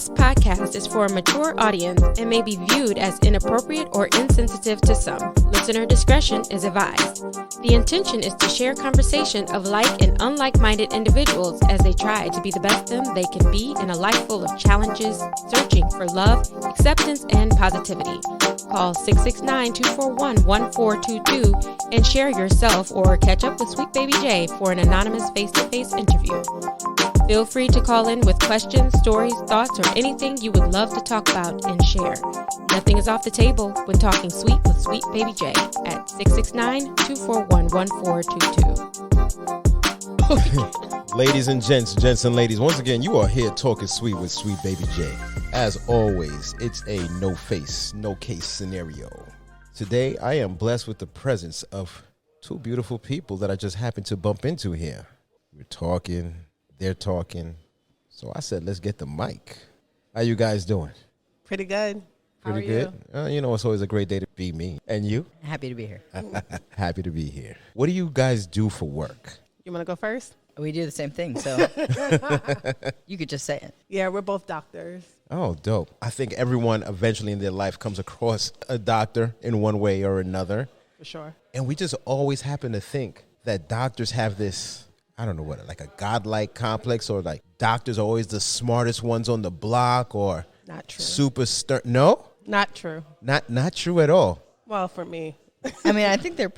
This podcast is for a mature audience and may be viewed as inappropriate or insensitive to some. Listener discretion is advised. The intention is to share conversation of like and unlike-minded individuals as they try to be the best them they can be in a life full of challenges, searching for love, acceptance, and positivity. Call 669-241-1422 and share yourself or catch up with Sweet Baby J for an anonymous face-to-face interview. Feel free to call in with questions, stories, thoughts, or anything you would love to talk about and share. Nothing is off the table when talking sweet with Sweet Baby J at 669-241-1422. Ladies and gents and ladies, once again, you are here talking sweet with Sweet Baby J. As always, it's a no face, no case scenario. Today, I am blessed with the presence of two beautiful people that I just happened to bump into here. We're talking, they're talking. So I said, let's get the mic. How you guys doing? Pretty good. Pretty good? It's always a great day to be me. And you? Happy to be here. Happy to be here. What do you guys do for work? You want to go first? We do the same thing, so you could just say it. Yeah, we're both doctors. Oh, dope. I think everyone eventually in their life comes across a doctor in one way or another. For sure. And we just always happen to think that doctors have this, I don't know what, like a godlike complex, or like doctors are always the smartest ones on the block, or Not true. super stern. No? Not true. Not true at all. Well, for me. I mean, I think they're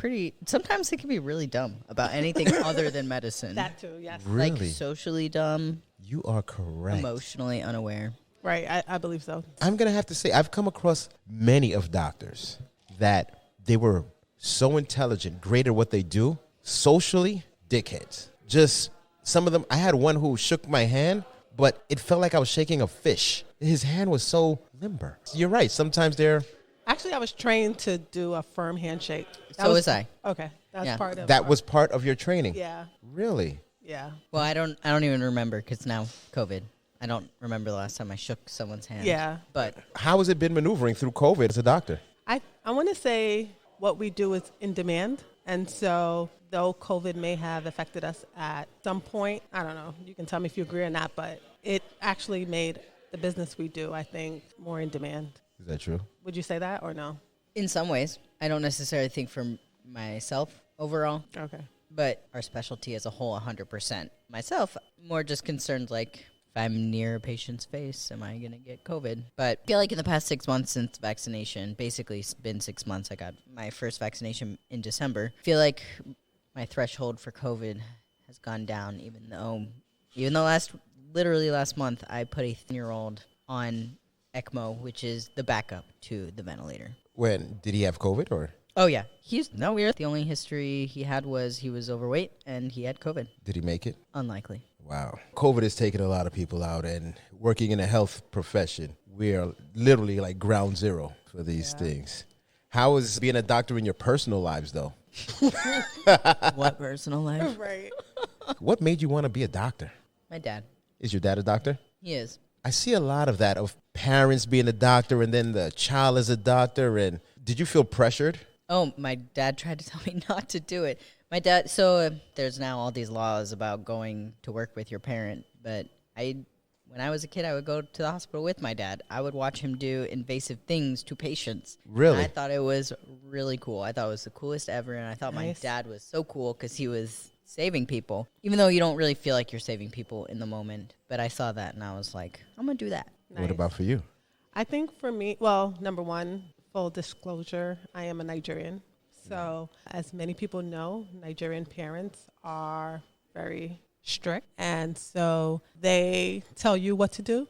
sometimes they can be really dumb about anything other than medicine. That too, yes. Really? Like socially dumb, You are correct. emotionally unaware. Right, I believe so. I'm going to have to say, I've come across many of doctors that they were so intelligent, great at what they do, socially, dickheads. Just some of them, I had one who shook my hand, but it felt like I was shaking a fish. His hand was so limber. You're right. Sometimes they're... Actually, I was trained to do a firm handshake. So was I. Okay, that's Yeah. part of That was part of your training? Yeah, Really? yeah. Well, I don't even remember because now COVID. I don't remember the last time I shook someone's hand. Yeah. But How has it been maneuvering through COVID as a doctor? I want to say what we do is in demand. And so though COVID may have affected us at some point, I don't know, you can tell me if you agree or not, but it actually made the business we do, I think, more in demand. Is that true? Would you say that or no? in some ways, I don't necessarily think for myself overall. Okay. But our specialty as a whole, 100%. Myself, more just concerned, like, if I'm near a patient's face, am I going to get COVID? But I feel like in the past 6 months since vaccination, basically it's been 6 months, I got my first vaccination in December. I feel like my threshold for COVID has gone down, even though literally last month, I put a 3-year-old on ECMO, which is the backup to the ventilator. When? Did he have COVID or? Oh, yeah. The only history he had was he was overweight and he had COVID. Did he make it? Unlikely. Wow. COVID has taken a lot of people out, and working in a health profession, we are literally like ground zero for these things. How is being a doctor in your personal lives, though? What personal life? Right. What made you want to be a doctor? My dad. Is your dad a doctor? He is. I see a lot of that, of parents being a doctor and then the child is a doctor. And did you feel pressured? Oh, my dad tried to tell me not to do it. My dad, so there's now all these laws about going to work with your parent. But when I was a kid, I would go to the hospital with my dad. I would watch him do invasive things to patients. Really? And I thought it was really cool. I thought it was the coolest ever. And I thought my Nice. dad was so cool because he was saving people, even though you don't really feel like you're saving people in the moment. But I saw that and I was like, I'm going to do that. Nice. What about for you? I think for me, well, number one, full disclosure, I am a Nigerian. So as many people know, Nigerian parents are very strict. And so they tell you what to do.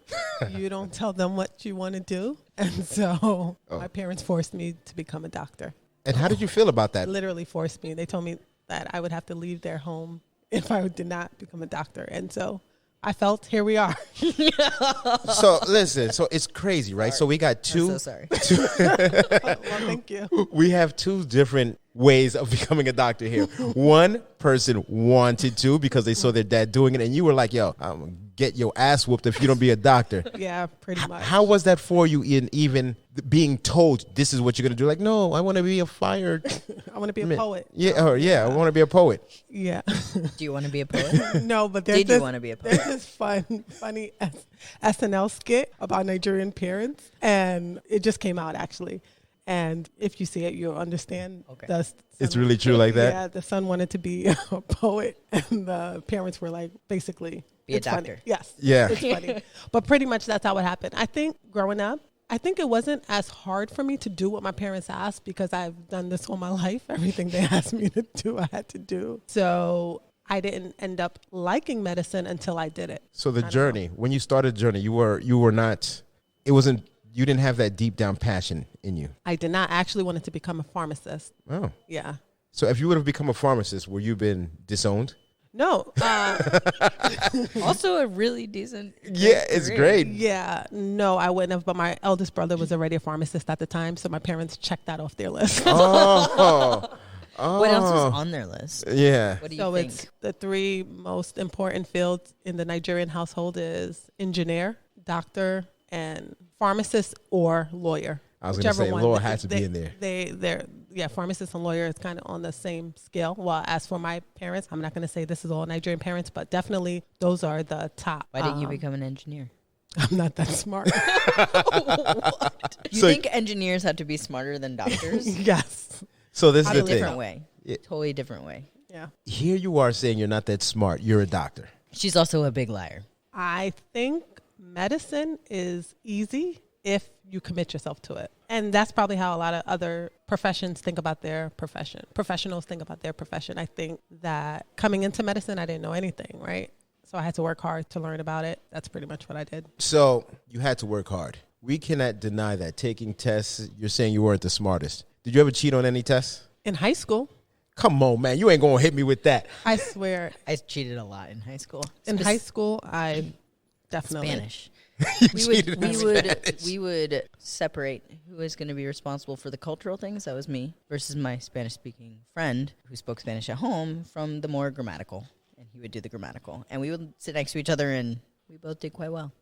You don't tell them what you want to do. And so my parents forced me to become a doctor. And how did you feel about that? Literally forced me. They told me that I would have to leave their home if I did not become a doctor. And so I felt, here we are. So listen, so it's crazy, right? So we got two. I'm so sorry. Well, thank you. We have two different ways of becoming a doctor here. One person wanted to because they saw their dad doing it, and you were like, yo, I'm going to get your ass whooped if you don't be a doctor. Yeah, pretty much. How was that for you in even being told this is what you're going to do? Like, no, I want to be a fire I want to be a poet. I want to be a poet. Yeah. Do you want to be a poet? No, but there's Did you want to be a poet? There's this funny SNL skit about Nigerian parents, and it just came out actually. And if you see it, you'll understand. Okay. It's really true like that? Yeah, the son wanted to be a poet, and the parents were like, basically, be a it's doctor. Funny. Yes. Yeah. It's funny. But pretty much that's how it happened. I think growing up, I think it wasn't as hard for me to do what my parents asked because I've done this all my life. Everything they asked me to do, I had to do. So I didn't end up liking medicine until I did it. So the journey, when you started the journey, you were not, it wasn't, you didn't have that deep down passion in you. I did not actually wanted to become a pharmacist. Oh. Yeah. So if you would have become a pharmacist, would you been disowned? No. Also a really decent. Yeah, it's great. Yeah. No, I wouldn't have. But my eldest brother was already a pharmacist at the time. So my parents checked that off their list. Oh. What else was on their list? Yeah. What do you So think? it's the three most important fields in the Nigerian household is engineer, doctor, and pharmacist or lawyer. I was going to say lawyer had to be in there. They're pharmacist and lawyer is kind of on the same scale. Well, as for my parents, I'm not going to say this is all Nigerian parents, but definitely those are the top. Why didn't you become an engineer? I'm not that smart. What? You think engineers have to be smarter than doctors? Yes. So this is the Different thing. way. Yeah. Totally different way. Yeah. Here you are saying you're not that smart. You're a doctor. She's also a big liar. I think medicine is easy if you commit yourself to it. And that's probably how a lot of other professions think about their profession. Professionals think about their profession. I think that coming into medicine, I didn't know anything, right? So I had to work hard to learn about it. That's pretty much what I did. So you had to work hard. We cannot deny that. Taking tests, you're saying you weren't the smartest. Did you ever cheat on any tests? In high school, Come on, man. You ain't going to hit me with that. I swear, I cheated a lot in high school. in high school, I definitely. Spanish. You We cheated in Spanish. we would separate who was going to be responsible for the cultural things, that was me, versus my Spanish-speaking friend who spoke Spanish at home from the more grammatical, and he would do the grammatical. And we would sit next to each other, and we both did quite well.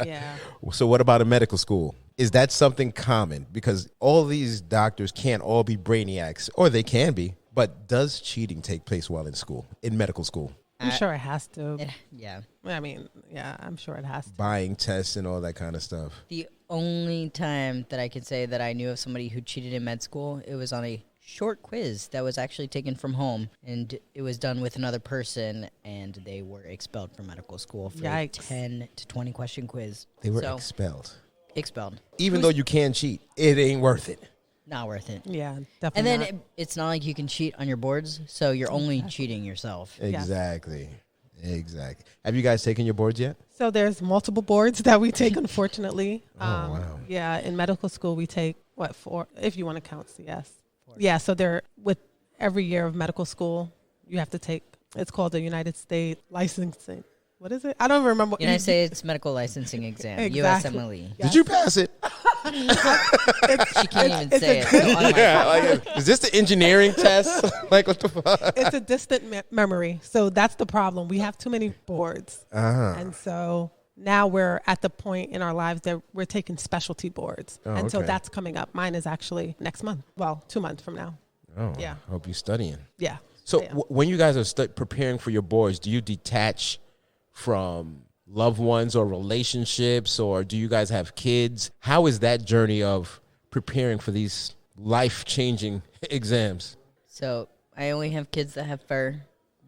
Yeah. So what about a medical school? Is that something common? Because all these doctors can't all be brainiacs, or they can be. But does cheating take place while in school, in medical school? I'm sure it has to. Yeah. I mean, yeah, I'm sure it has to. Buying tests and all that kind of stuff. The only time that I could say that I knew of somebody who cheated in med school, it was on a short quiz that was actually taken from home, and it was done with another person, and they were expelled from medical school for a 10 to 20 question quiz. They were expelled. Expelled. Even though you can cheat, it ain't worth it. Not worth it. Yeah, And definitely. then it's not like you can cheat on your boards, so you're only cheating yourself. Exactly. Exactly. Have you guys taken your boards yet? So there's multiple boards that we take, unfortunately. Wow. Yeah, in medical school, we take, 4, if you want to count CS. Yeah, so they're, with every year of medical school, you have to take, it's called the United States Licensing. What is it? I don't even remember. United States Medical Licensing Exam, Exactly. USMLE. Did you pass it? She can't even say it. Is this the engineering test? Like, what the fuck? It's a distant memory. So that's the problem. We have too many boards. Uh-huh. And so now we're at the point in our lives that we're taking specialty boards. Oh, and so okay. that's coming up. Mine is actually next month. Well, 2 months from now. Oh, Yeah. Hope you're studying. Yeah. So Yeah. when you guys are preparing for your boards, do you detach from loved ones or relationships, or do you guys have kids? How is that journey of preparing for these life-changing exams? So I only have kids that have fur.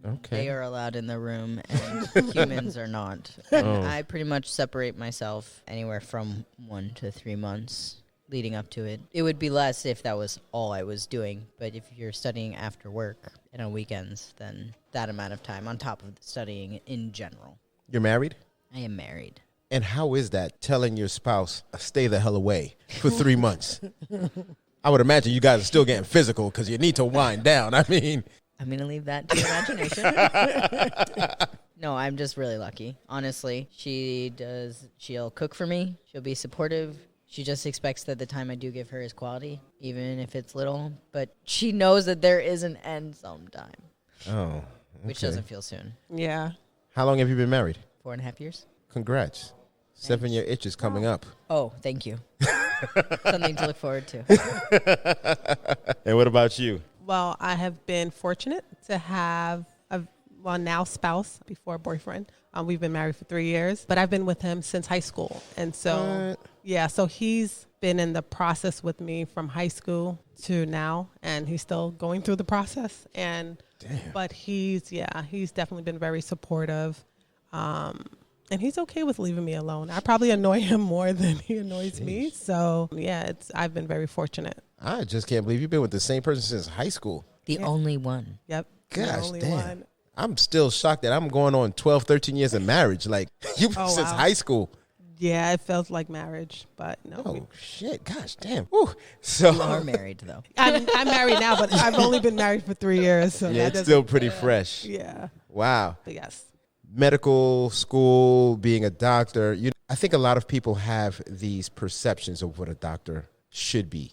Okay. They are allowed in the room, and humans are not. And I pretty much separate myself anywhere from 1 to 3 months leading up to it. It would be less if that was all I was doing, but if you're studying after work and on weekends, then that amount of time on top of studying in general. You're married? I am married. And how is that, telling your spouse, stay the hell away for 3 months? I would imagine you guys are still getting physical because you need to wind down. I mean, I'm going to leave that to your imagination. No, I'm just really lucky. Honestly, she'll cook for me. She'll be supportive. She just expects that the time I do give her is quality, even if it's little. But she knows that there is an end sometime. oh, okay. Which doesn't feel soon. Yeah. How long have you been married? 4.5 years. Congrats. 7-year itch is coming up. Oh, thank you. Something to look forward to. And what about you? Well, I have been fortunate to have a now spouse, before boyfriend. We've been married for 3 years, but I've been with him since high school. And so, so he's been in the process with me from high school to now, and he's still going through the process. But he's definitely been very supportive. And he's okay with leaving me alone. I probably annoy him more than he annoys me. So, I've been very fortunate. I just can't believe you've been with the same person since high school. The only one. Yep. Gosh, only damn. one. I'm still shocked that I'm going on 12, 13 years of marriage. Like, you've been since high school. Yeah, it felt like marriage, but no. Oh, shit. Gosh, damn. Woo. So You are married, though. I'm married now, but I've only been married for 3 years. So yeah, that it's doesn't- still pretty fresh. Yeah. Wow. But yes. Medical school, being a doctor. I think a lot of people have these perceptions of what a doctor should be,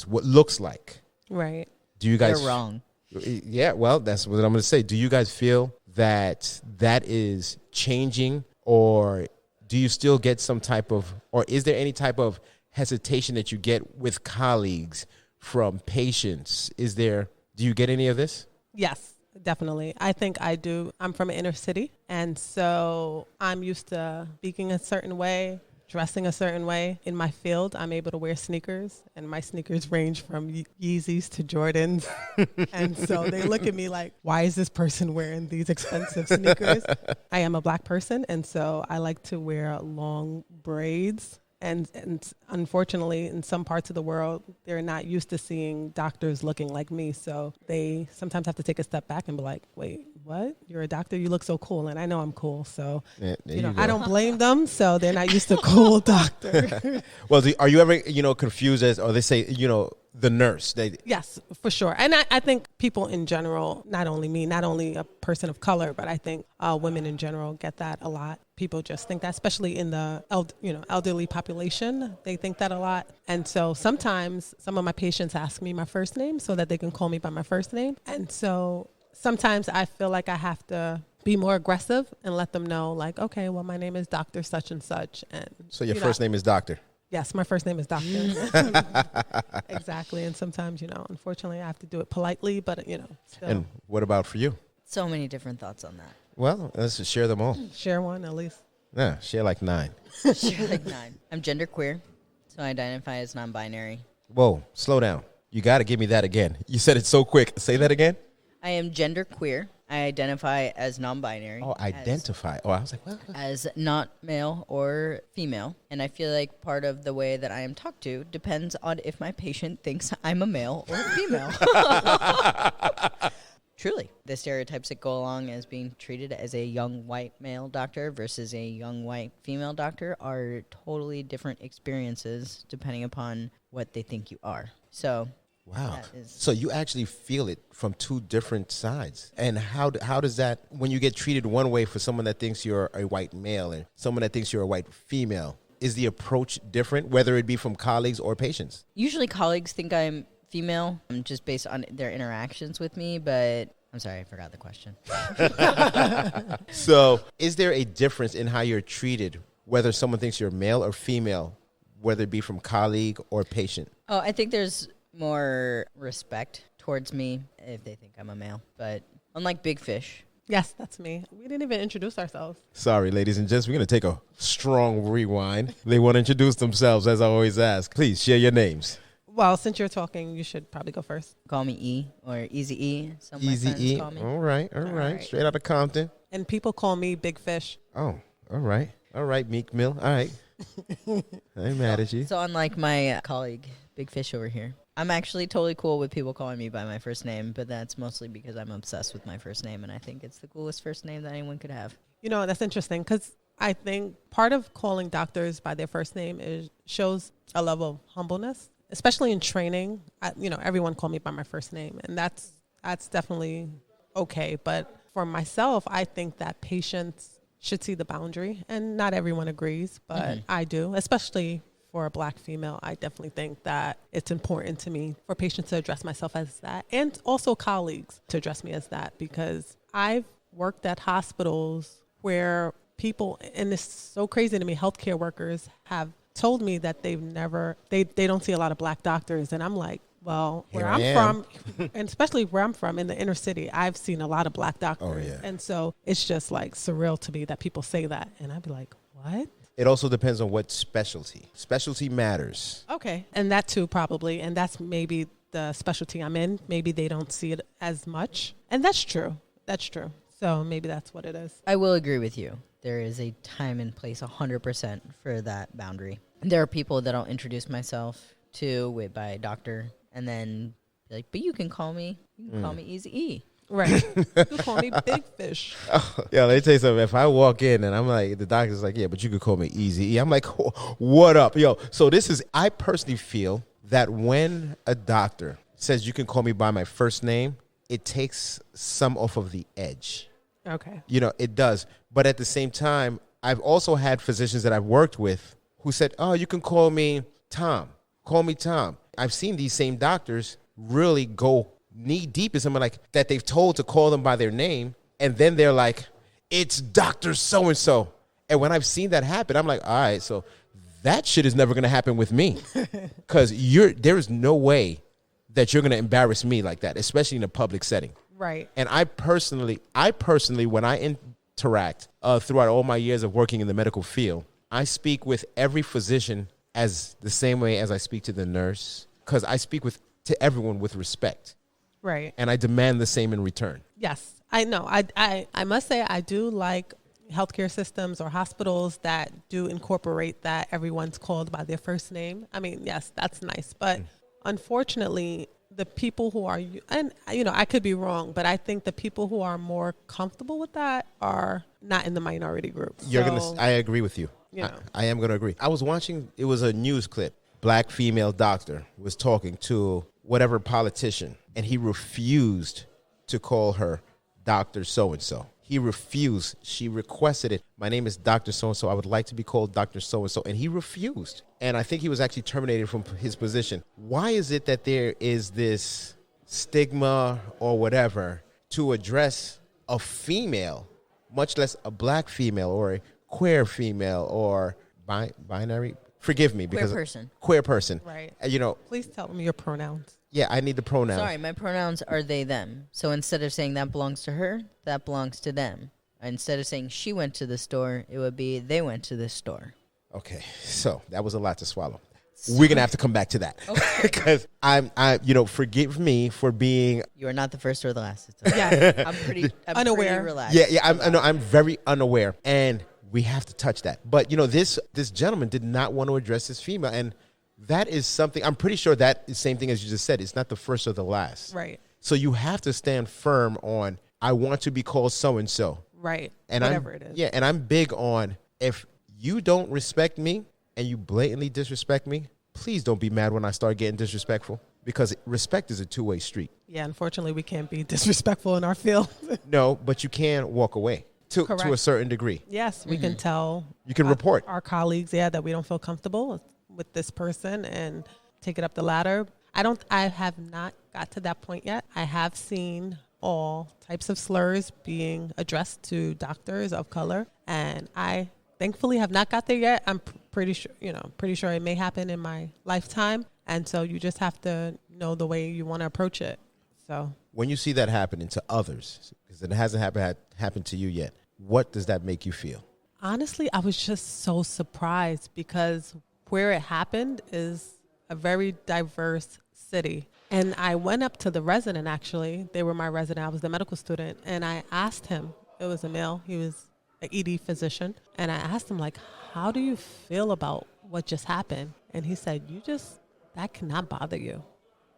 what looks like. Right. Do you guys? You're wrong. Yeah, well, that's what I'm going to say. Do you guys feel that is changing, or do you still get some type of, or is there any type of hesitation that you get with colleagues, from patients? Do you get any of this? Yes, definitely. I think I do. I'm from an inner city, and so I'm used to speaking a certain way, dressing a certain way. In my field, I'm able to wear sneakers, and my sneakers range from Yeezys to Jordans. And so they look at me like, why is this person wearing these expensive sneakers? I am a Black person, and so I like to wear long braids. And unfortunately, in some parts of the world, they're not used to seeing doctors looking like me. So they sometimes have to take a step back and be like, wait, what? You're a doctor? You look so cool. And I know I'm cool. So, I don't blame them. So they're not used to cool doctor. Well, are you ever, confused or they say, the nurse? Yes, for sure. And I think people in general, not only me, not only a person of color, but I think women in general get that a lot. People just think that, especially in the elderly population, they think that a lot. And so sometimes some of my patients ask me my first name so that they can call me by my first name. And so sometimes I feel like I have to be more aggressive and let them know, like, okay, well, my name is Dr. Such and Such. And so your first name is Doctor? Yes, my first name is Doctor. Exactly. And sometimes, unfortunately, I have to do it politely, but, still. And what about for you? So many different thoughts on that. Well, let's just share them all. Share one at least. Yeah, share like 9. Share like 9. I'm genderqueer, so I identify as non-binary. Whoa, slow down. You got to give me that again. You said it so quick. Say that again. I am genderqueer. I identify as non-binary. Oh, identify. I was like, what? As not male or female. And I feel like part of the way that I am talked to depends on if my patient thinks I'm a male or a female. Truly, the stereotypes that go along as being treated as a young white male doctor versus a young white female doctor are totally different experiences depending upon what they think you are. So, wow. So you actually feel it from two different sides. And how does that, when you get treated one way for someone that thinks you're a white male and someone that thinks you're a white female, is the approach different, whether it be from colleagues or patients? Usually colleagues think I'm female, just based on their interactions with me, but I'm sorry, I forgot the question. So is there a difference in how you're treated, whether someone thinks you're male or female, whether it be from colleague or patient? Oh, I think there's more respect towards me if they think I'm a male, but unlike Big Fish. Yes, that's me. We didn't even introduce ourselves. Sorry, ladies and gents, we're going to take a strong rewind. They want to introduce themselves, as I always ask. Please share your names. Well, since you're talking, you should probably go first. Call me E or Easy E. Some of my Easy friends E. call me. All right. Straight out of Compton. And people call me Big Fish. Oh, all right, Meek Mill. All right. I ain't mad at you. So unlike my colleague, Big Fish over here, I'm actually totally cool with people calling me by my first name, but that's mostly because I'm obsessed with my first name, and I think it's the coolest first name that anyone could have. That's interesting because I think part of calling doctors by their first name shows a level of humbleness, especially in training. Everyone called me by my first name, and that's definitely okay. But for myself, I think that patients should see the boundary, and not everyone agrees, but I do, especially for a Black female. I definitely think that it's important to me for patients to address myself as that, and also colleagues to address me as that, because I've worked at hospitals where people, and it's so crazy to me, healthcare workers have told me that they don't see a lot of black doctors. And I'm like, well, where Here I I'm from, and especially where I'm from in the inner city, I've seen a lot of black doctors. Oh, yeah. And so it's just like surreal to me that people say that. And I'd be like, what? It also depends on what specialty. Specialty matters. Okay. And that too, probably. And that's maybe the specialty I'm in. Maybe they don't see it as much. And that's true. That's true. So maybe that's what it is. I will agree with you. There is a time and place 100% for that boundary. There are people that I'll introduce myself to by doctor and then be like, but you can call me Easy E. Right. You call me Big Fish. Yeah, let me tell you something. If I walk in and I'm like, the doctor's like, yeah, but you could call me Easy E. I'm like, what up? Yo, so I personally feel that when a doctor says you can call me by my first name, it takes some off of the edge. Okay. It does. But at the same time, I've also had physicians that I've worked with who said, oh, you can call me Tom. Call me Tom. I've seen these same doctors really go knee deep in someone like that they've told to call them by their name. And then they're like, it's Dr. So-and-so. And when I've seen that happen, I'm like, all right, so that shit is never going to happen with me. Because there is no way that you're going to embarrass me like that, especially in a public setting. Right. And I personally, when I interact throughout all my years of working in the medical field, I speak with every physician as the same way as I speak to the nurse, because I speak to everyone with respect. Right. And I demand the same in return. Yes, I know. I must say I do like healthcare systems or hospitals that do incorporate that everyone's called by their first name. I mean, yes, that's nice. But unfortunately, the people who are, and I could be wrong, but I think the people who are more comfortable with that are not in the minority group. I agree with you. I am going to agree. I was watching, it was a news clip. Black female doctor was talking to whatever politician, and he refused to call her Dr. So-and-so. He refused. She requested it. My name is Dr. So-and-so. I would like to be called Dr. So-and-so. And he refused. And I think he was actually terminated from his position. Why is it that there is this stigma or whatever to address a female, much less a black female or a queer female or binary? Forgive me. Because queer person. Right. Please tell me your pronouns. Yeah, I need the pronouns. Sorry, my pronouns are they, them. So instead of saying that belongs to her, that belongs to them. Instead of saying she went to the store, it would be they went to the store. Okay, so that was a lot to swallow. We're going to have to come back to that. Because forgive me for being... You are not the first or the last. Yeah. I'm pretty unaware. Relaxed. Yeah, I'm very unaware. And we have to touch that. But, this gentleman did not want to address this female. And that is something, I'm pretty sure that is the same thing as you just said. It's not the first or the last. Right. So you have to stand firm on, I want to be called so-and-so. Right. And whatever it is. Yeah, and I'm big on, if you don't respect me and you blatantly disrespect me, please don't be mad when I start getting disrespectful, because respect is a two-way street. Yeah, unfortunately, we can't be disrespectful in our field. No, but you can walk away to a certain degrry. Yes, we can tell. You can report our colleagues, that we don't feel comfortable with this person and take it up the ladder. I have not got to that point yet. I have seen all types of slurs being addressed to doctors of color, and I thankfully have not got there yet. I'm pretty sure it may happen in my lifetime, and so you just have to know the way you want to approach it. So when you see that happening to others, because it hasn't happened to you yet, what does that make you feel? Honestly, I was just so surprised, because where it happened is a very diverse city. And I went up to the resident, actually. They were my resident. I was the medical student. And I asked him, it was a male, he was an ED physician. And I asked him, like, how do you feel about what just happened? And he said, that cannot bother you.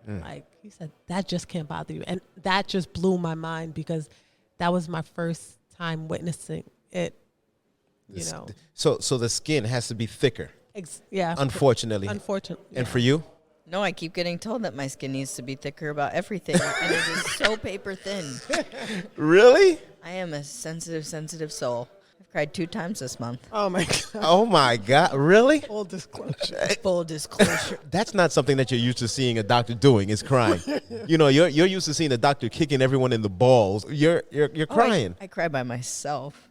Like, he said, that just can't bother you. And that just blew my mind, because that was my first time witnessing it, So the skin has to be thicker. Yeah. Unfortunately. And for you? No, I keep getting told that my skin needs to be thicker about everything, and it is so paper thin. Really? I am a sensitive soul. I've cried 2 times this month. Oh, my God. Oh, my God. Really? Full disclosure. Full disclosure. That's not something that you're used to seeing a doctor doing, is crying. You're used to seeing a doctor kicking everyone in the balls. You're crying. I cry by myself.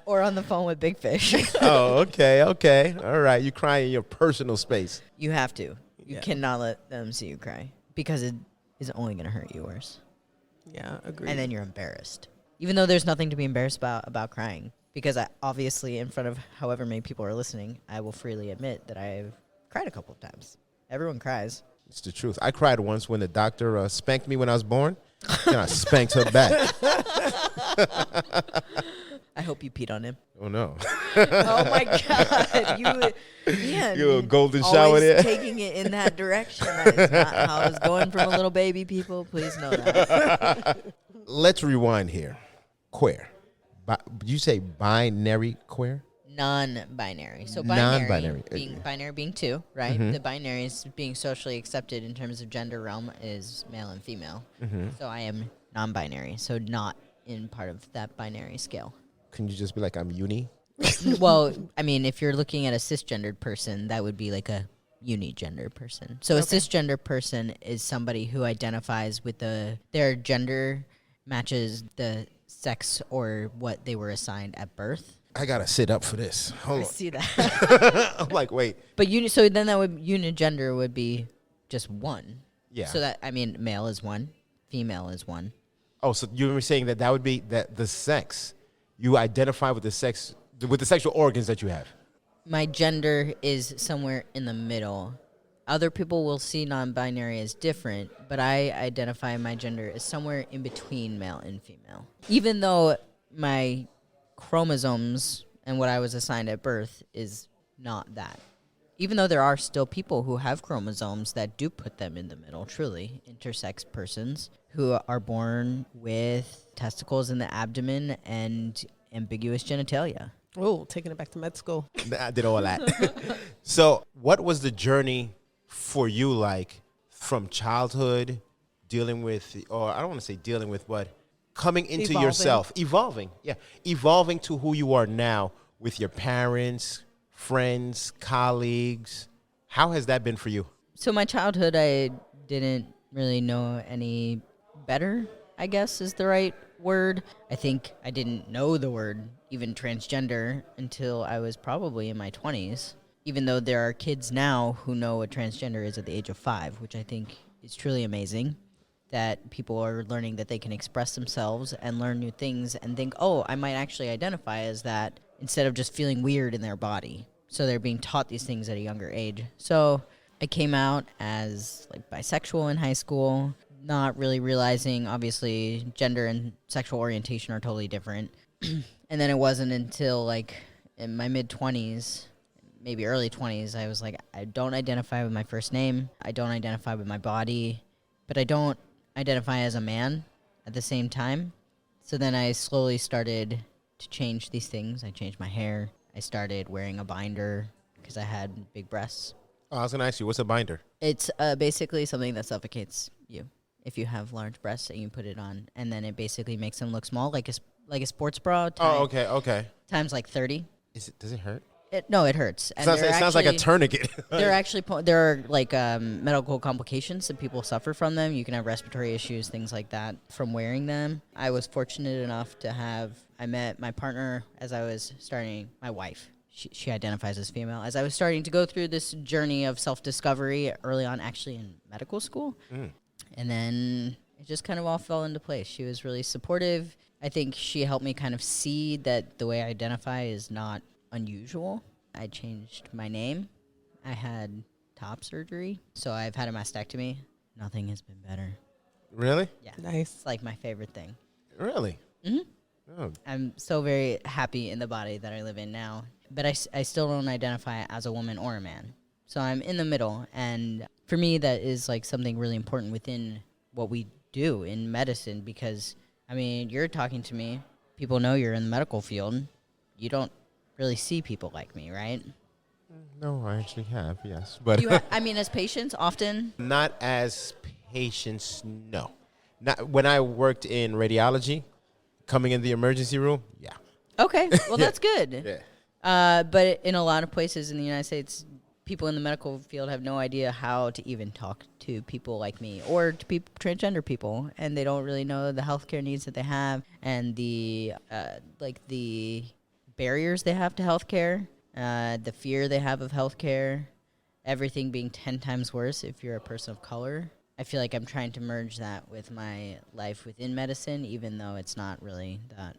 Or or on the phone with Big Fish. Oh, okay. All right. You cry in your personal space. You have to. You cannot let them see you cry because it is only going to hurt you worse. Yeah, agreed. And then you're embarrassed. Even though there's nothing to be embarrassed about crying. Because I, obviously, in front of however many people are listening, I will freely admit that I've cried a couple of times. Everyone cries. It's the truth. I cried once when the doctor spanked me when I was born, and I spanked her back. I hope you peed on him. Oh, no. Oh, my God. You a golden shower always there? taking it in that direction. That is not how I was going from a little baby, people. Please know that. Let's rewind here. Queer. You say binary queer? Non-binary. So Non-binary. binary being two, right? The binary is being socially accepted in terms of gender realm is male and female. So I am non-binary, so not in part of that binary scale. Can you just be like, I'm uni? Well, I mean, if you're looking at a cisgendered person, that would be like a unigender person. So a cisgender person is somebody who identifies with their gender matches the sex or what they were assigned at birth. I got to sit up for this. Hold I on. see that. I'm like, wait. But so then that would unigender would be just one. Yeah. So that, I mean, male is one, female is one. Oh, so you were saying that would be that the sex, you identify with the sex, with the sexual organs that you have. My gender is somewhere in the middle. Other people will see non-binary as different, but I identify my gender as somewhere in between male and female. Even though my chromosomes and what I was assigned at birth is not that. Even though there are still people who have chromosomes that do put them in the middle, truly, intersex persons who are born with testicles in the abdomen and ambiguous genitalia. Oh, taking it back to med school. I did all that. So what was the journey for you like from childhood dealing with, or I don't want to say dealing with, but coming into yourself, evolving to who you are now with your parents, friends, colleagues? How has that been for you? So my childhood, I didn't really know any better, I guess is the right word. I think I didn't know the word even transgender until I was probably in my 20s, even though there are kids now who know what transgender is at the age of 5, which I think is truly amazing, that people are learning that they can express themselves and learn new things and think, oh, I might actually identify as that, instead of just feeling weird in their body. So they're being taught these things at a younger age. So I came out as like bisexual in high school, not really realizing, obviously, gender and sexual orientation are totally different. And then it wasn't until like in my mid-20s, maybe early 20s, I was like, I don't identify with my first name. I don't identify with my body, but I don't identify as a man at the same time. So then I slowly started to change these things. I changed my hair. I started wearing a binder because I had big breasts. Oh, I was going to ask you, what's a binder? It's basically something that suffocates you if you have large breasts and you put it on, and then it basically makes them look small, like a sports bra. Okay. Times like 30. Does it hurt? No, it hurts. And It sounds like a tourniquet. There are like medical complications that people suffer from them. You can have respiratory issues, things like that, from wearing them. I was fortunate enough to I met my partner as I was starting, my wife. She identifies as female. As I was starting to go through this journey of self-discovery early on, actually in medical school. And then it just kind of all fell into place. She was really supportive. I think she helped me kind of see that the way I identify is not unusual. I changed my name. I had top surgery, so I've had a mastectomy. Nothing has been better. Really? Yeah. Nice. It's like my favorite thing. Really? Oh. I'm so very happy in the body that I live in now, but I still don't identify as a woman or a man. So I'm in the middle, and for me that is like something really important within what we do in medicine, because, I mean, you're talking to me. People know you're in the medical field. You don't really see people like me, right? No, I actually have, yes. But I mean, as patients, often? not as patients, no. Not when I worked in radiology, coming in the emergency room, yeah. Okay, well, that's good. Yeah. But in a lot of places in the United States, people in the medical field have no idea how to even talk to people like me or to transgender people, and they don't really know the healthcare needs that they have and the barriers they have to healthcare, the fear they have of healthcare, everything being 10 times worse if you're a person of color. I feel like I'm trying to merge that with my life within medicine, even though it's not really that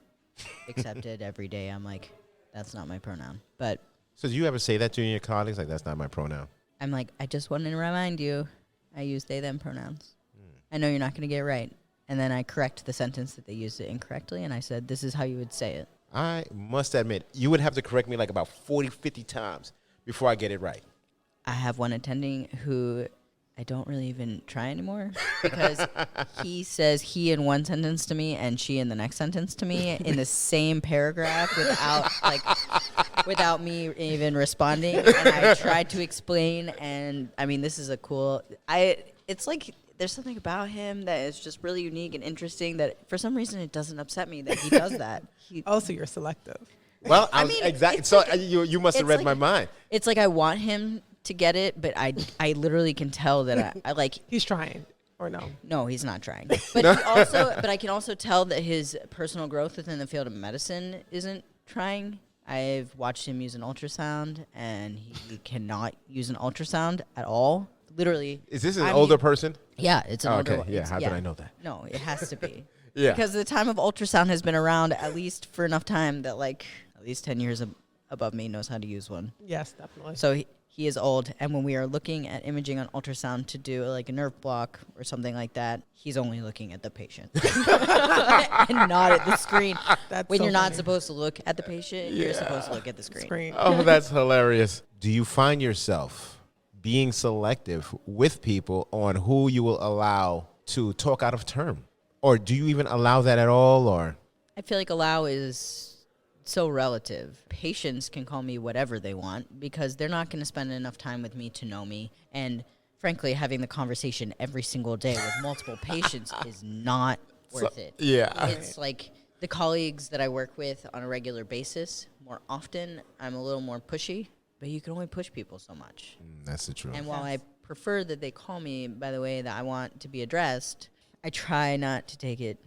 accepted every day. I'm like, that's not my pronoun. But So do you ever say that to your colleagues? Like, that's not my pronoun. I'm like, I just wanted to remind you, I use they, them pronouns. I know you're not going to get it right. And then I correct the sentence that they used it incorrectly, and I said, this is how you would say it. I must admit, you would have to correct me like about 40, 50 times before I get it right. I have one attending who I don't really even try anymore because he says he in one sentence to me and she in the next sentence to me in the same paragraph without me even responding. And I tried to explain, and I mean, this is a cool. It's like there's something about him that is just really unique and interesting that for some reason it doesn't upset me that he does that. Also, you're selective. Well, I mean, exactly. So you must have read my mind. It's like I want him to get it, but I literally can tell that I like. He's trying, or no? No, he's not trying. But I can also tell that his personal growth within the field of medicine isn't trying. I've watched him use an ultrasound, and he cannot use an ultrasound at all. Literally. Is this an older person? Yeah, it's an older okay. one. Yeah, how did I know that? No, it has to be. Yeah. Because the time of ultrasound has been around at least for enough time that like at least 10 years above me knows how to use one. Yes, definitely. So he is old, and when we are looking at imaging on ultrasound to do like a nerve block or something like that, he's only looking at the patient and not at the screen. That's when so you're not funny. supposed to look at the patient, you're supposed to look at the screen. Oh, that's hilarious. Do you find yourself being selective with people on who you will allow to talk out of term? Or do you even allow that at all? Or I feel like allow is so relative. Patients can call me whatever they want because they're not going to spend enough time with me to know me. And frankly, having the conversation every single day with multiple patients is not worth it. Yeah. It's like the colleagues that I work with on a regular basis, more often, I'm a little more pushy, but you can only push people so much. That's the truth. And while I prefer that they call me by the way that I want to be addressed, I try not to take it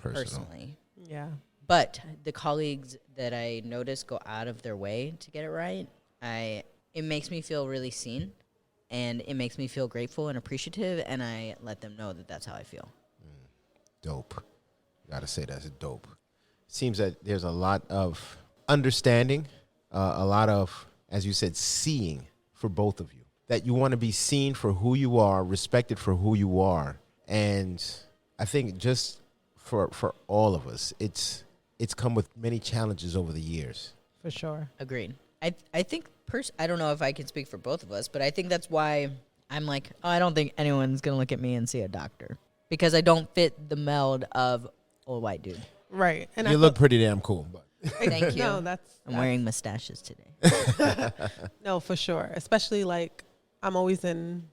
personally. Yeah. But the colleagues that I notice go out of their way to get it right, it makes me feel really seen, and it makes me feel grateful and appreciative, and I let them know that that's how I feel. Dope. Gotta say that's dope. Seems that there's a lot of understanding, a lot of, as you said, seeing for both of you. That you want to be seen for who you are, respected for who you are. And I think just for all of us, it's come with many challenges over the years. For sure. Agreed. I think, I don't know if I can speak for both of us, but I think that's why I'm like, I don't think anyone's going to look at me and see a doctor. Because I don't fit the meld of old white dude. Right. And You look pretty damn cool. But Thank you. No, I'm wearing mustaches today. No, for sure. Especially like I'm always in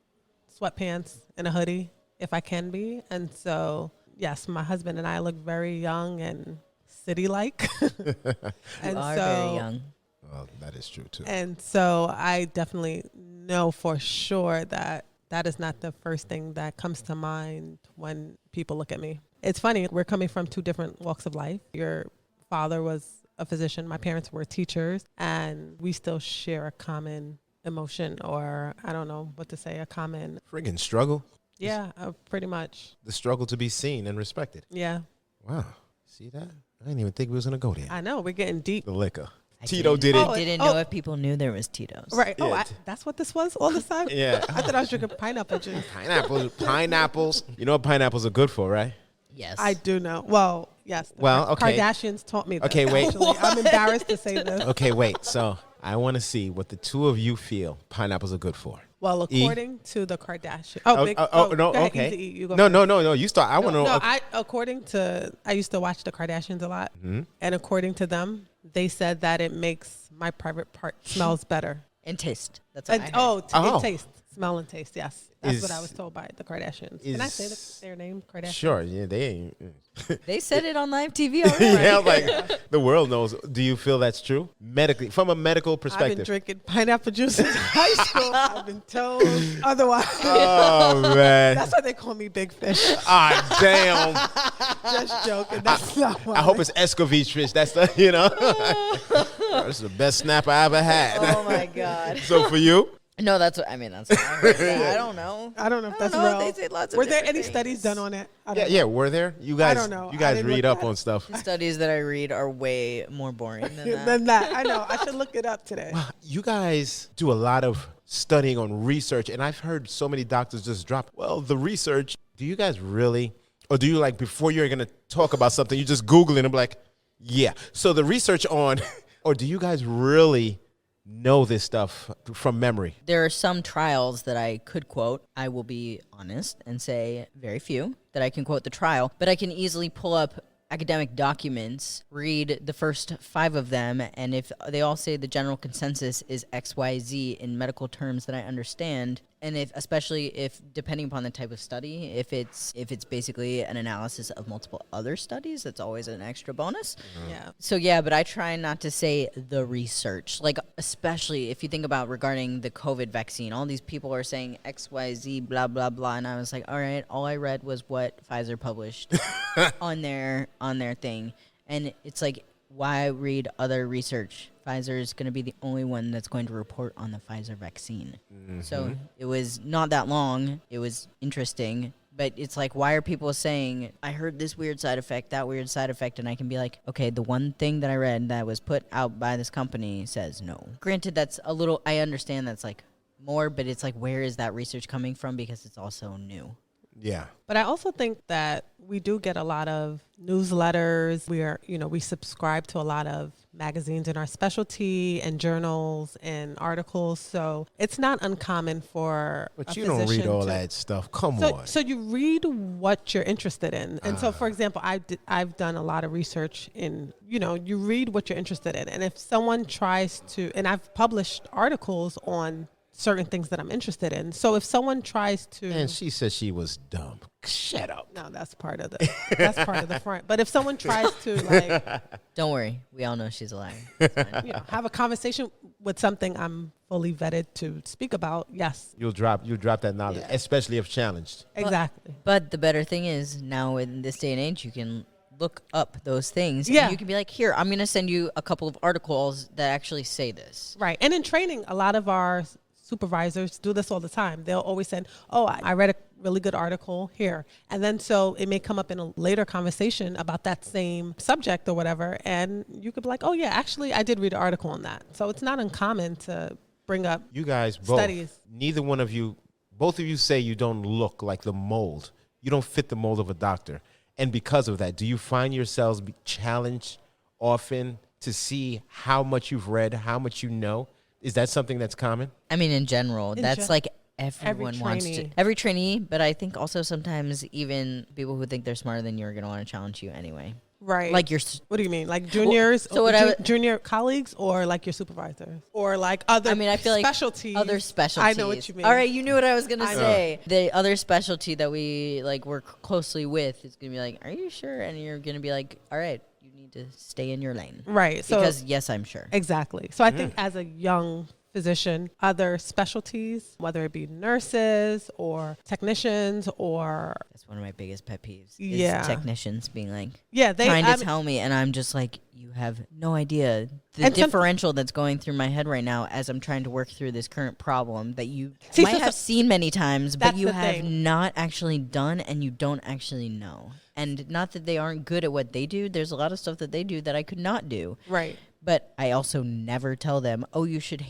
sweatpants and a hoodie if I can be. And so, yes, my husband and I look very young and city-like. And You are very young. well, that is true too. And so I definitely know for sure that that is not the first thing that comes to mind when people look at me. It's funny, we're coming from two different walks of life. Your father was a physician, my parents were teachers, and we still share a common emotion, or I don't know what to say, a common... Friggin' struggle. Yeah, pretty much. The struggle to be seen and respected. Yeah. Wow. See that? I didn't even think we was going to go there. I know, we're getting deep. The liquor. I Tito did it. didn't know if people knew there was Tito's. Right. Yeah. That's what this was all the time? Yeah. I thought I was drinking pineapple juice. Pineapples. You know what pineapples are good for, right? Yes. I do know. Well, yes. The Well, okay. Kardashians taught me that. Okay, wait. Actually. I'm embarrassed to say this. Okay, wait. So I want to see what the two of you feel pineapples are good for. Well, according to the Kardashians. No, go ahead, okay. Easy E, you go No, first. no. You start. I want to know. No, according to, I used to watch the Kardashians a lot. Mm-hmm. And according to them, they said that it makes my private part smells better. And taste. That's what I heard. It tastes. Smell and taste, yes. That's what I was told by the Kardashians. Can I say their name, Kardashians? Sure, yeah, they ain't. They said it on live TV already. Yeah, like the world knows. Do you feel that's true? Medically, from a medical I've perspective. been drinking pineapple juice since high school. I've been told otherwise. Oh, man. That's why they call me Big Fish. Ah, damn. Just joking. That's not why. I hope it's Escovitch fish. That's the, this is the best snap I ever had. Oh my God. So for you? No, that's what I mean. That's what I heard. I don't know. I don't know if that's know. real. They say lots of Were there different any things. studies done on it? I don't know. Yeah, were there? You guys, don't know. You I guys didn't read look up at on it. stuff. The studies that I read are way more boring than that. Than that. I know. I should look it up today. You guys do a lot of studying on research, and I've heard so many doctors just drop, well, the research, do you guys really, or do you like before you're going to talk about something, you just Google it and be like, yeah. So the research on, or do you guys really know this stuff from memory? There are some trials that I could quote. I will be honest and say very few that I can quote the trial, but I can easily pull up academic documents, read the first 5 of them, and if they all say the general consensus is XYZ in medical terms that I understand, and especially if depending upon the type of study, if it's basically an analysis of multiple other studies, that's always an extra bonus. Yeah. So yeah, but I try not to say the research, like especially if you think about regarding the COVID vaccine, all these people are saying XYZ blah blah blah, and I was like, all right, all I read was what Pfizer published on their thing, and it's like, why read other research? Pfizer is going to be the only one that's going to report on the Pfizer vaccine. So it was not that long. It was interesting. But it's like, why are people saying, I heard this weird side effect, that weird side effect, and I can be like, okay, the one thing that I read that was put out by this company says no. Granted, that's a little, I understand that's like more, but it's like, where is that research coming from? Because it's also new. Yeah. But I also think that we do get a lot of newsletters. We subscribe to a lot of magazines in our specialty and journals and articles. So it's not uncommon for But a you don't read physician all to- that stuff. Come So, on. so you read what you're interested in. And so, for example, I've done a lot of research in, you read what you're interested in. And if someone tries to, and I've published articles on certain things that I'm interested in. So if someone tries to, And she said she was dumb. Shut up. no, that's part of the front. But if someone tries to Don't worry. We all know she's a liar. It's fine. have a conversation with something I'm fully vetted to speak about, yes, You'll drop that knowledge, Yeah. especially if challenged. exactly. But the better thing is, now in this day and age, you can look up those things. Yeah. And you can be like, here, I'm going to send you a couple of articles that actually say this. Right. And in training, a lot of our supervisors do this all the time. They'll always send, oh, I read a really good article here. And then so it may come up in a later conversation about that same subject or whatever. And you could be like, oh, yeah, actually, I did read an article on that. So it's not uncommon to bring up. You guys both, Studies. neither one of you, both of you say you don't look like the mold. You don't fit the mold of a doctor. And because of that, do you find yourselves be challenged often to see how much you've read, how much you know? Is that something that's common? I mean, in general, that's like everyone wants to. trainee. Every trainee, but I think also sometimes even people who think they're smarter than you are going to want to challenge you anyway. Right. Like your What do you mean? Like juniors, so what I would- junior colleagues, or like your supervisors, or like other? I mean, I feel like specialties. other specialties. I know what you mean. All right, you knew what I was gonna I know. say. The other specialty that we like work closely with is gonna be like, "Are you sure?" And you're gonna be like, "All right, you need to stay in your lane." Right. So Because yes, I'm sure. exactly. So I think as a young physician, other specialties, whether it be nurses or technicians or That's one of my biggest pet peeves. Yeah. Is technicians being like they trying to I mean, tell me, and I'm just like, you have no idea the And some- differential that's going through my head right now as I'm trying to work through this current problem that you See, might so- have seen many times, but That's you the have thing. not actually done, and you don't actually know. And not that they aren't good at what they do. There's a lot of stuff that they do that I could not do. right. But I also never tell them, oh, you should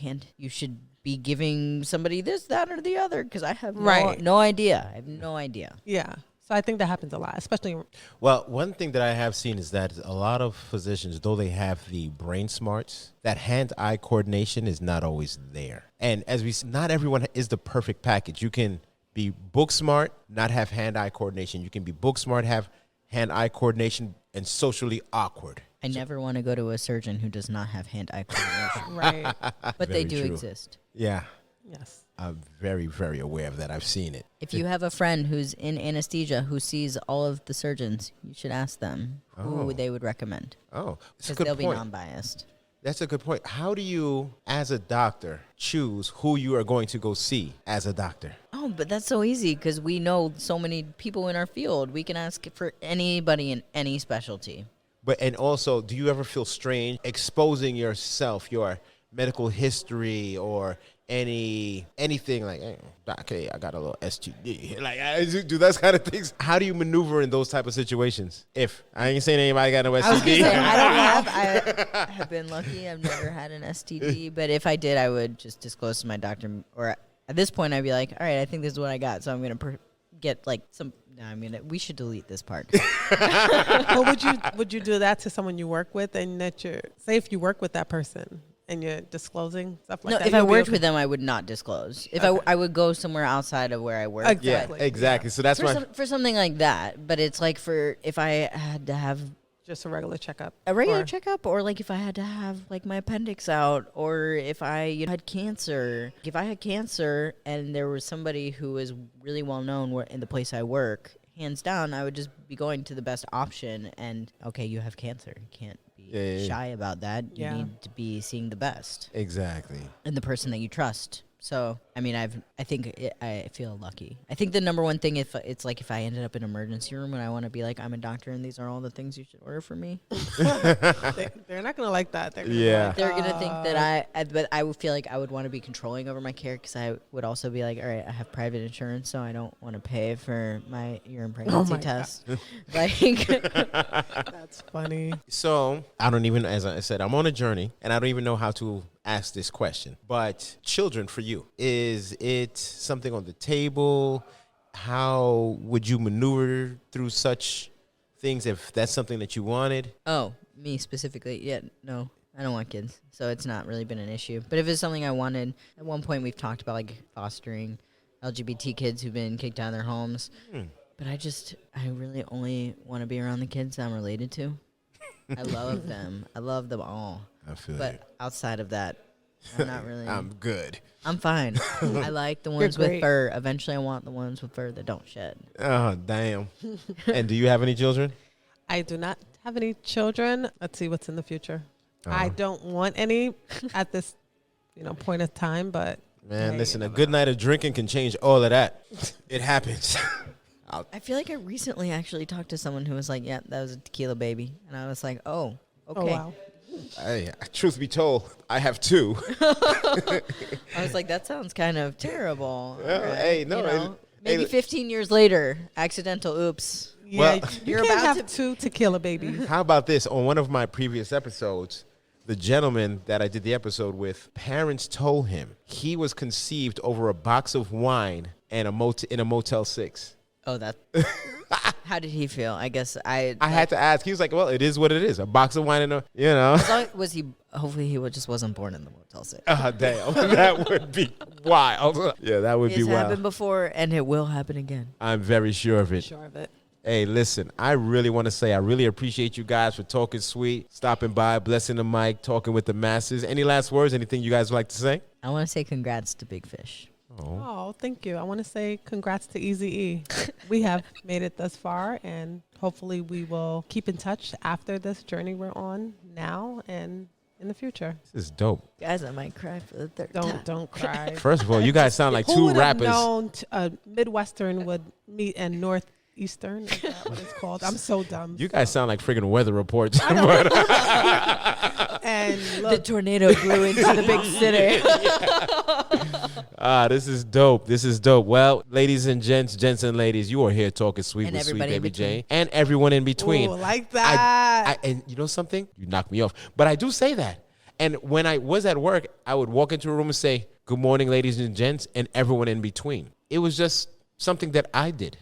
be giving somebody this, that, or the other, because I have Right. no idea. I have no idea. Yeah. So I think that happens a lot, especially Well, one thing that I have seen is that a lot of physicians, though they have the brain smarts, that hand-eye coordination is not always there. And as we see, not everyone is the perfect package. You can be book smart, not have hand-eye coordination. You can be book smart, have hand-eye coordination, and socially awkward. I never want to go to a surgeon who does not have hand-eye coordination. right. But they Very do true. exist. Yeah. Yes. I'm very, very aware of that. I've seen it. If you have a friend who's in anesthesia who sees all of the surgeons, you should ask them who they would recommend. Oh, that's a Because good they'll point. be non-biased. That's a good point. How do you, as a doctor, choose who you are going to go see as a doctor? Oh, but that's so easy because we know so many people in our field. We can ask for anybody in any specialty. But and also, do you ever feel strange exposing yourself, your medical history, or anything like, hey, doc, hey, I got a little STD, like I do those kind of things? How do you maneuver in those type of situations? If I ain't saying anybody got no STD, I have been lucky. I've never had an STD, but if I did, I would just disclose to my doctor. Or at this point, I'd be like, all right, I think this is what I got, so I'm gonna get like some. No, I mean, we should delete this part. Well, would you do that to someone you work with, and that say if you work with that person and you're disclosing stuff like No, that? if I worked with them, I would not disclose. If I would go somewhere outside of where I work. Exactly. Yeah, exactly. So that's why For something like that. But it's like if I had to have just a regular checkup. a regular checkup, or like if I had to have like my appendix out, or if I had cancer. If I had cancer and there was somebody who was really well known in the place I work, hands down, I would just be going to the best option. And okay, you have cancer. You can't be shy about that. You need to be seeing the best. exactly. And the person that you trust. So, I mean, I feel lucky. I think the number one thing, if I ended up in an emergency room and I want to be like, I'm a doctor and these are all the things you should order for me. They're not going to like that. They're They're going to think that but I would feel like I would want to be controlling over my care, because I would also be like, all right, I have private insurance, so I don't want to pay for my urine pregnancy test. Like, That's funny. So I don't even, as I said, I'm on a journey, and I don't even know how to ask this question. But children, for you, is it something on the table? How would you maneuver through such things if that's something that you wanted? oh, me specifically, yeah, no. I don't want kids, so it's not really been an issue. But if it's something I wanted, at one point we've talked about like fostering LGBT kids who've been kicked out of their homes. But I really only want to be around the kids I'm related to. I love them. I love them all. I feel But outside of that, I'm not really. I'm good. I'm fine. I like the ones with fur. Eventually, I want the ones with fur that don't shed. Oh, damn. And do you have any children? I do not have any children. Let's see what's in the future. I don't want any at this, point of time. But Man, listen, a good night of drinking can change all of that. It happens. I feel like I recently actually talked to someone who was like, "Yeah, that was a tequila baby," and I was like, "Oh, okay." oh wow. Truth be told, I have two. I was like, "That sounds kind of terrible." Well, All right, hey, no, maybe 15 years later, accidental. Oops. Yeah, Well- you can't have two tequila babies. How about this? On one of my previous episodes, the gentleman that I did the episode with, parents told him he was conceived over a box of wine and in a Motel 6. Oh, that. How did he feel? I guess I had to ask. He was like, well, it is what it is. A box of wine and Was he? Hopefully, he just wasn't born in the Motel 6. Damn. That would be wild. Yeah, that would be It's wild. happened before, and it will happen again. I'm very sure of it. Sure of it. Hey, listen, I really want to say I really appreciate you guys for talking sweet, stopping by, blessing the mic, talking with the masses. Any last words? Anything you guys would like to say? I want to say congrats to Big Fish. Oh, thank you. I want to say congrats to Eazy-E. We have made it thus far, and hopefully we will keep in touch after this journey we're on now and in the future. This is dope. Guys, I might cry for the third time. Don't cry. First of all, you guys sound like Who two would have rappers. known Midwestern would meet and Northeastern? Is that what it's called? I'm so dumb. You guys sound like friggin' weather reports. And The look, tornado blew into the big city. This is dope. This is dope. Well, ladies and gents and ladies, you are here talking sweet And with Sweet everybody in Baby J. between. And everyone in between. ooh, like that. And you know something? You knocked me off. But I do say that. And when I was at work, I would walk into a room and say, good morning, ladies and gents, and everyone in between. It was just something that I did.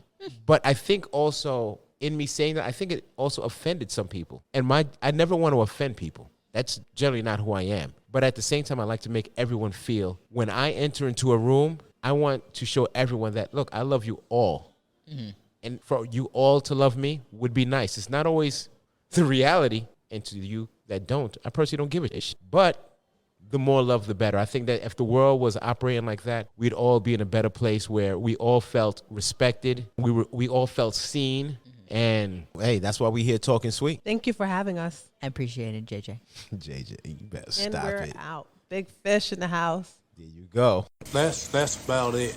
But I think also in me saying that, I think it also offended some people. And I never want to offend people. That's generally not who I am. But at the same time, I like to make everyone feel when I enter into a room, I want to show everyone that, look, I love you all. Mm-hmm. And for you all to love me would be nice. It's not always the reality. And to you that don't, I personally don't give a shit. But the more love, the better. I think that if the world was operating like that, we'd all be in a better place where we all felt respected. We all felt seen. And hey, that's why we here talking sweet. Thank you for having us. I appreciate it, JJ. JJ, you better And stop we're it. out. Big fish in the house. There you go. That's about it.